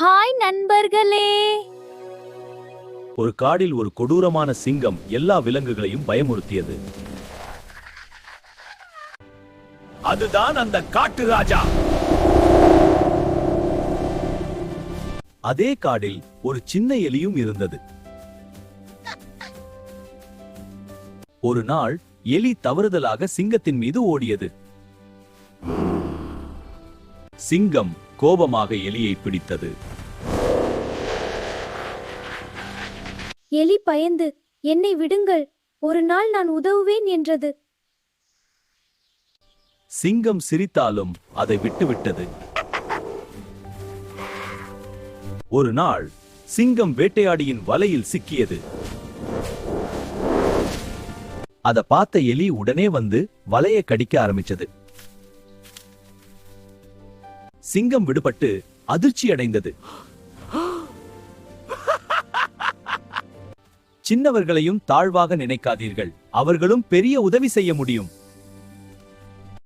Hi நண்பர்களே. ஒரு காடில் ஒரு கொடூரமான சிங்கம் எல்லா விலங்குகளையும் பயமுறுத்தியது. அதுதான் அந்த காட்டு ராஜா. அதே காடில் ஒரு சின்ன எலியும் இருந்தது. ஒரு நாள் எலி தவறுதலாக சிங்கத்தின் மீது ஓடியது. சிங்கம் கோபமாக எலியை பிடித்தது. எலி பயந்து, என்னை விடுங்கள், ஒரு நாள் நான் உதவுவேன் என்றது. சிங்கம் சிரித்தாலும் அதை விட்டுவிட்டது. ஒரு நாள் சிங்கம் வேட்டையாடியின் வலையில் சிக்கியது. அதை பார்த்த எலி உடனே வந்து வலையை கடிக்க ஆரம்பிச்சது. சிங்கம் விடுபட்டு அதிர்ச்சி அடைந்தது. சின்னவர்களையும் தாழ்வாக நினைக்காதீர்கள், அவர்களும் பெரிய உதவி செய்ய முடியும்.